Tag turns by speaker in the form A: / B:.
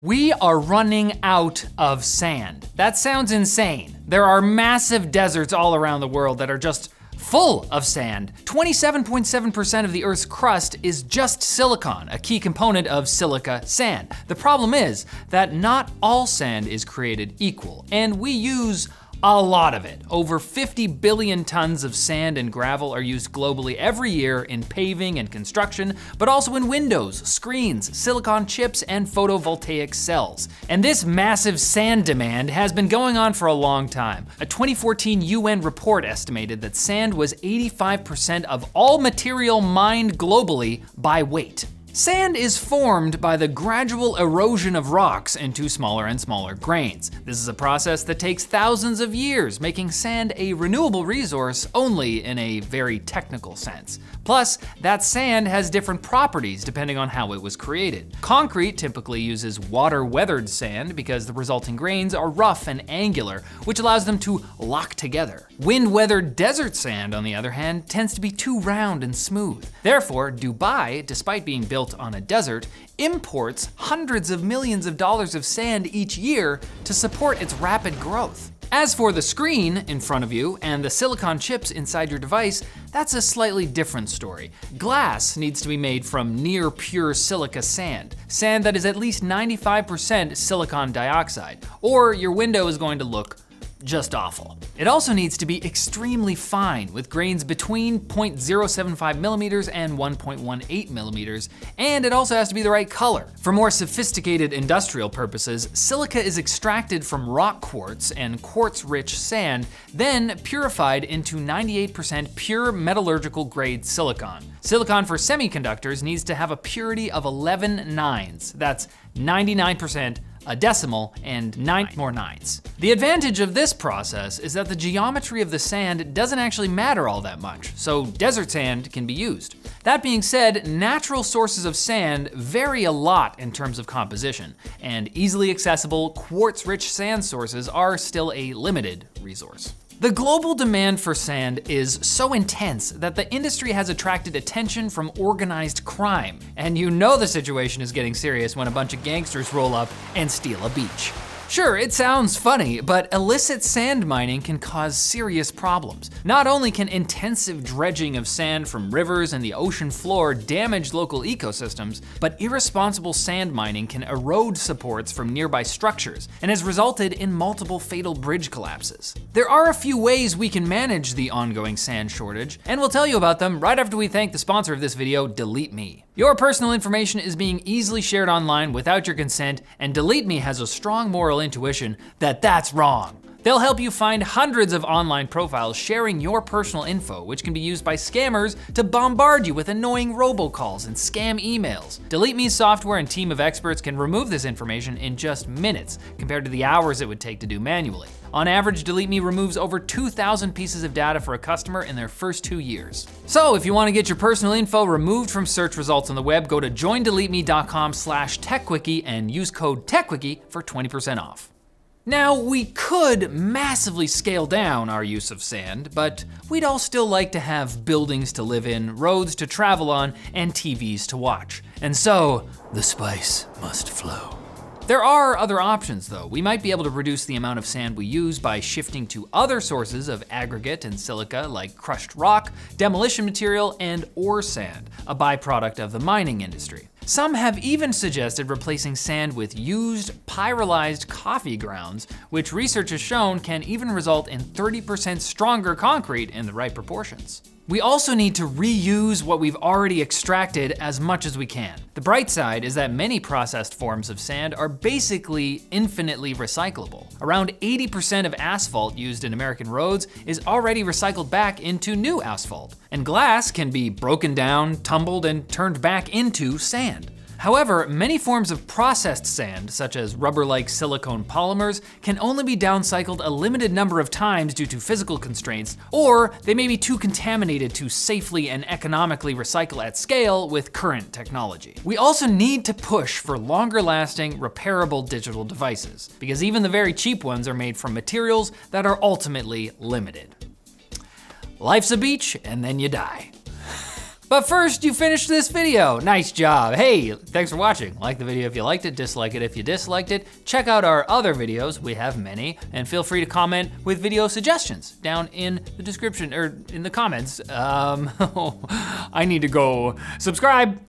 A: We are running out of sand. That sounds insane. There are massive deserts all around the world that are just full of sand. 27.7% of the Earth's crust is just silicon, a key component of silica sand. The problem is that not all sand is created equal, and we use a lot of it. Over 50 billion tons of sand and gravel are used globally every year in paving and construction, but also in windows, screens, silicon chips, and photovoltaic cells. And this massive sand demand has been going on for a long time. A 2014 UN report estimated that sand was 85% of all material mined globally by weight. Sand is formed by the gradual erosion of rocks into smaller and smaller grains. This is a process that takes thousands of years, making sand a renewable resource only in a very technical sense. Plus, that sand has different properties depending on how it was created. Concrete typically uses water-weathered sand because the resulting grains are rough and angular, which allows them to lock together. Wind-weathered desert sand, on the other hand, tends to be too round and smooth. Therefore, Dubai, despite being built on a desert, imports hundreds of millions of dollars of sand each year to support its rapid growth. As for the screen in front of you and the silicon chips inside your device, that's a slightly different story. Glass needs to be made from near pure silica sand, sand that is at least 95% silicon dioxide, or your window is going to look just awful. It also needs to be extremely fine, with grains between 0.075 millimeters and 1.18 millimeters, and it also has to be the right color. For more sophisticated industrial purposes, silica is extracted from rock quartz and quartz-rich sand, then purified into 98% pure metallurgical grade silicon. Silicon for semiconductors needs to have a purity of 11 nines. That's 99%, a decimal, and 9 more nines. The advantage of this process is that the geometry of the sand doesn't actually matter all that much, so desert sand can be used. That being said, natural sources of sand vary a lot in terms of composition, and easily accessible quartz-rich sand sources are still a limited resource. The global demand for sand is so intense that the industry has attracted attention from organized crime. And you know the situation is getting serious when a bunch of gangsters roll up and steal a beach. Sure, it sounds funny, but illicit sand mining can cause serious problems. Not only can intensive dredging of sand from rivers and the ocean floor damage local ecosystems, but irresponsible sand mining can erode supports from nearby structures and has resulted in multiple fatal bridge collapses. There are a few ways we can manage the ongoing sand shortage, and we'll tell you about them right after we thank the sponsor of this video, Delete Me. Your personal information is being easily shared online without your consent, and Delete Me has a strong moral intuition that that's wrong. They'll help you find hundreds of online profiles sharing your personal info, which can be used by scammers to bombard you with annoying robocalls and scam emails. Delete Me's software and team of experts can remove this information in just minutes, compared to the hours it would take to do manually. On average, Delete Me removes over 2,000 pieces of data for a customer in their first 2 years. So if you want to get your personal info removed from search results on the web, go to joindeleteme.com/techquickie and use code TechQuickie for 20% off. Now, we could massively scale down our use of sand, but we'd all still like to have buildings to live in, roads to travel on, and TVs to watch. And so, the spice must flow. There are other options though. We might be able to reduce the amount of sand we use by shifting to other sources of aggregate and silica like crushed rock, demolition material, and ore sand, a byproduct of the mining industry. Some have even suggested replacing sand with used pyrolyzed coffee grounds, which research has shown can even result in 30% stronger concrete in the right proportions. We also need to reuse what we've already extracted as much as we can. The bright side is that many processed forms of sand are basically infinitely recyclable. Around 80% of asphalt used in American roads is already recycled back into new asphalt. And glass can be broken down, tumbled, and turned back into sand. However, many forms of processed sand, such as rubber-like silicone polymers, can only be downcycled a limited number of times due to physical constraints, or they may be too contaminated to safely and economically recycle at scale with current technology. We also need to push for longer-lasting, repairable digital devices, because even the very cheap ones are made from materials that are ultimately limited. Life's a beach, and then you die. But first, you finished this video. Nice job. Hey, thanks for watching. Like the video if you liked it, dislike it if you disliked it. Check out our other videos, we have many, and feel free to comment with video suggestions down in the description, or in the comments. I need to go subscribe.